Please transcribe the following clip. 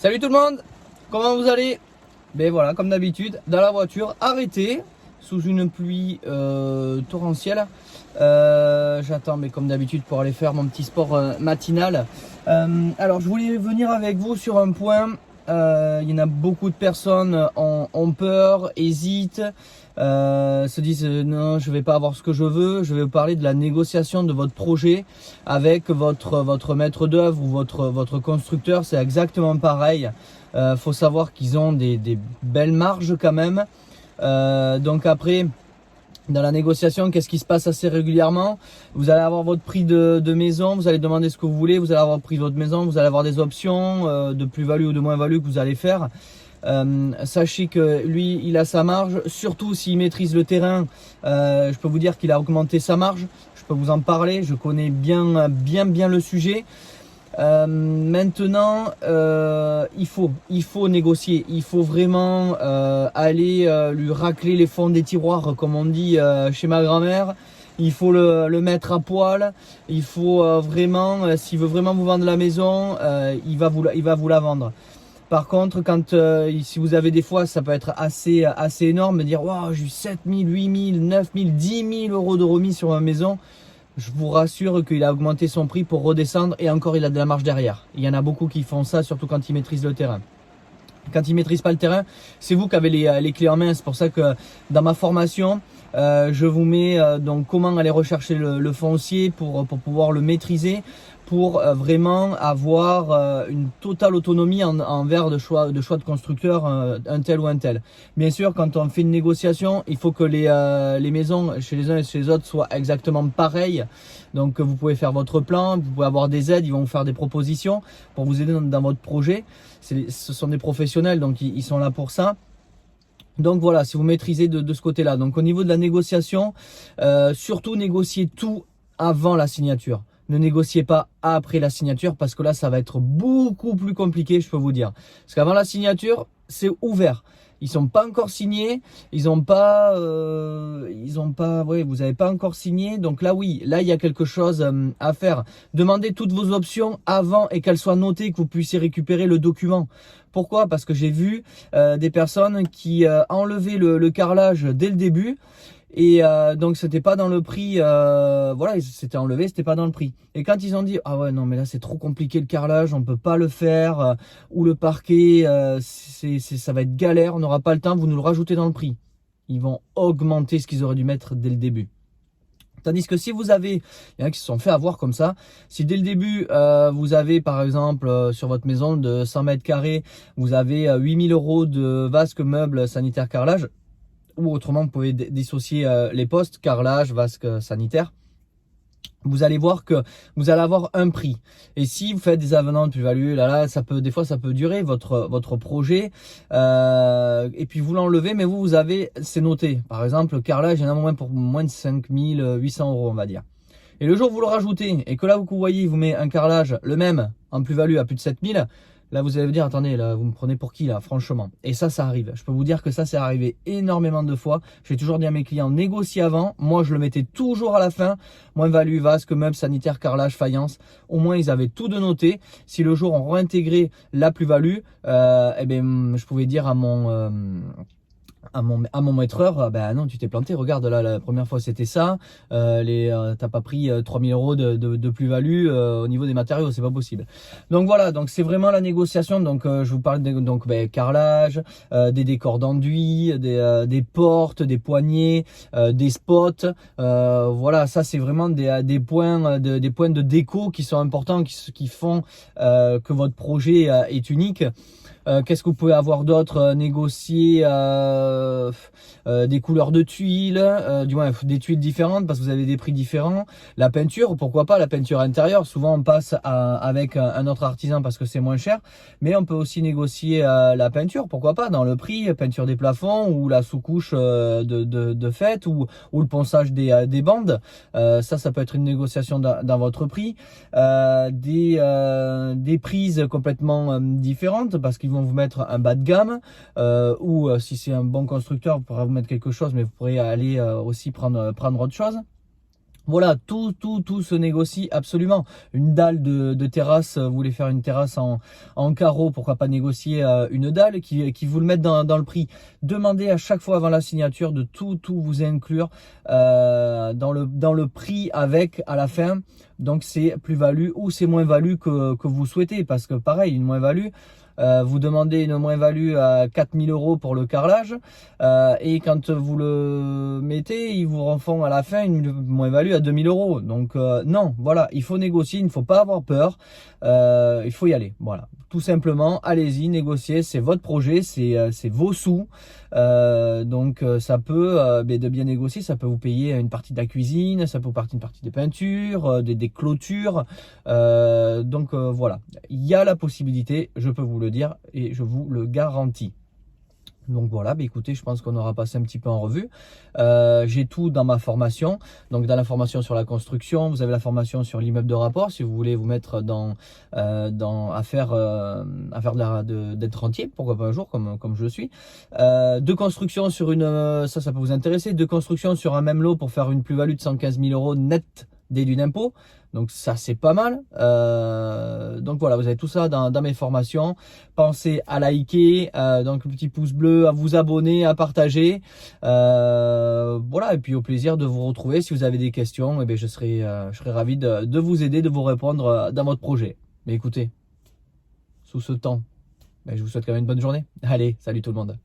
Salut tout le monde, comment vous allez? Ben voilà, comme d'habitude, dans la voiture, arrêté, sous une pluie torrentielle. J'attends, mais comme d'habitude, pour aller faire mon petit sport matinal. Alors, je voulais venir avec vous sur un point. Il y en a beaucoup de personnes ont peur, hésitent, se disent non, je vais pas avoir ce que je veux. Je vais vous parler de la négociation de votre projet avec votre maître d'œuvre ou votre constructeur. C'est exactement pareil. Faut savoir qu'ils ont des belles marges quand même. Donc après, dans la négociation, qu'est-ce qui se passe assez régulièrement? Vous allez avoir votre prix de maison, vous allez demander ce que vous voulez, vous allez avoir le prix de votre maison, vous allez avoir des options de plus-value ou de moins-value que vous allez faire. Sachez que lui, il a sa marge, surtout s'il maîtrise le terrain. Je peux vous dire qu'il a augmenté sa marge, je peux vous en parler, je connais bien le sujet. Maintenant, il faut négocier, il faut vraiment aller lui racler les fonds des tiroirs, comme on dit chez ma grand-mère. Il faut le mettre à poil. Il faut vraiment, s'il veut vraiment vous vendre la maison, il va vous la vendre. Par contre, quand si vous avez des fois, ça peut être assez énorme, de dire waouh, j'ai eu 7 000, 8 000, 9 000, 10 000 euros de remise sur ma maison. Je vous rassure qu'il a augmenté son prix pour redescendre et encore il a de la marge derrière. Il y en a beaucoup qui font ça, surtout quand ils maîtrisent le terrain. Quand ils ne maîtrisent pas le terrain, c'est vous qui avez les clés en main. C'est pour ça que dans ma formation, je vous mets donc comment aller rechercher le foncier pour pouvoir le maîtriser, pour vraiment avoir une totale autonomie envers de choix de constructeur, un tel ou un tel. Bien sûr, quand on fait une négociation, il faut que les maisons chez les uns et chez les autres soient exactement pareilles. Donc vous pouvez faire votre plan, vous pouvez avoir des aides, ils vont vous faire des propositions pour vous aider dans votre projet. Ce sont des professionnels, donc ils sont là pour ça. Donc voilà, si vous maîtrisez de ce côté-là. Donc au niveau de la négociation, surtout négociez tout avant la signature. Ne négociez pas après la signature parce que là, ça va être beaucoup plus compliqué, je peux vous dire. Parce qu'avant la signature, c'est ouvert. Ils sont pas encore signés, vous n'avez pas encore signé. Donc là, oui, là, il y a quelque chose à faire. Demandez toutes vos options avant et qu'elles soient notées, que vous puissiez récupérer le document. Pourquoi? Parce que j'ai vu des personnes qui enlevaient le carrelage dès le début. Et donc c'était pas dans le prix, voilà, c'était enlevé, c'était pas dans le prix. Et quand ils ont dit ah ouais non mais là c'est trop compliqué le carrelage, on peut pas le faire, ou le parquet, ça va être galère, on n'aura pas le temps, vous nous le rajoutez dans le prix. Ils vont augmenter ce qu'ils auraient dû mettre dès le début. Tandis que si vous avez, il y en a qui se sont fait avoir comme ça, si dès le début vous avez par exemple sur votre maison de 100 mètres carrés, vous avez 8 000 euros de vasque, meubles, sanitaire, carrelage, ou autrement vous pouvez dissocier les postes, carrelage, vasque, sanitaire. Vous allez voir que vous allez avoir un prix. Et si vous faites des avenants de plus-value, là, des fois ça peut durer votre projet. Et puis vous l'enlevez, mais vous avez, c'est noté. Par exemple, le carrelage, il y en a moins pour moins de 5 800 euros, on va dire. Et le jour où vous le rajoutez et que là vous voyez, il vous met un carrelage le même en plus-value à plus de 7 000. Là, vous allez vous dire, attendez, là, vous me prenez pour qui, là, franchement? Et ça arrive. Je peux vous dire que ça, c'est arrivé énormément de fois. J'ai toujours dit à mes clients, négociez avant. Moi, je le mettais toujours à la fin. Moins-value, vasque, meubles, sanitaire, carrelage, faïence. Au moins, ils avaient tout de noté. Si le jour on réintégrait la plus-value, eh bien, je pouvais dire à mon maîtreur, ben non, tu t'es planté, regarde là, la première fois c'était ça, t'as pas pris 3 000 euros de plus-value au niveau des matériaux, c'est pas possible. Donc voilà, donc c'est vraiment la négociation. Donc je vous parle de carrelage, des décors d'enduit, des portes, des poignées, des spots, voilà, ça c'est vraiment des points de déco qui sont importants, qui font que votre projet est unique. Qu'est-ce que vous pouvez avoir d'autre? Négocier des couleurs de tuiles, du moins des tuiles différentes parce que vous avez des prix différents. La peinture, pourquoi pas la peinture intérieure. Souvent on passe avec un autre artisan parce que c'est moins cher, mais on peut aussi négocier la peinture, pourquoi pas dans le prix, peinture des plafonds ou la sous-couche de fête ou le ponçage des bandes. Ça peut être une négociation dans votre prix. Des prises complètement différentes parce qu'ils vont vous mettre un bas de gamme ou si c'est un bon constructeur, il pourra vous mettre quelque chose, mais vous pourrez aller aussi prendre autre chose. Voilà, tout se négocie absolument. Une dalle de terrasse, vous voulez faire une terrasse en carreau, pourquoi pas négocier une dalle qui vous le mette dans le prix. Demandez à chaque fois avant la signature de tout vous inclure dans le prix avec à la fin. Donc c'est plus-value ou c'est moins-value que vous souhaitez. Parce que pareil, une moins-value, vous demandez une moins-value à 4000 € pour le carrelage et quand vous le mettez, ils vous refont à la fin une moins-value à 2000 €. Donc non, voilà, il faut négocier, il ne faut pas avoir peur, il faut y aller. Voilà, tout simplement, allez-y, négociez, c'est votre projet, c'est vos sous. Donc ça peut, de bien négocier, ça peut vous payer une partie de la cuisine, ça peut vous payer une partie des peintures, des clôtures. Donc voilà, il y a la possibilité, je peux vous le dire et je vous le garantis. Donc voilà, écoutez, je pense qu'on aura passé un petit peu en revue. J'ai tout dans ma formation. Donc dans la formation sur la construction, vous avez la formation sur l'immeuble de rapport. Si vous voulez vous mettre à faire d'être rentier, pourquoi pas un jour comme je le suis. De construction sur ça peut vous intéresser. De construction sur un même lot pour faire une plus-value de 115 000 € net déduit d'impôt. Donc ça c'est pas mal. Donc voilà, vous avez tout ça dans mes formations. Pensez à liker, donc le petit pouce bleu, à vous abonner, à partager. Voilà, et puis au plaisir de vous retrouver. Si vous avez des questions, eh bien, je serai ravi de vous aider, de vous répondre dans votre projet. Mais écoutez, sous ce temps, je vous souhaite quand même une bonne journée. Allez, salut tout le monde.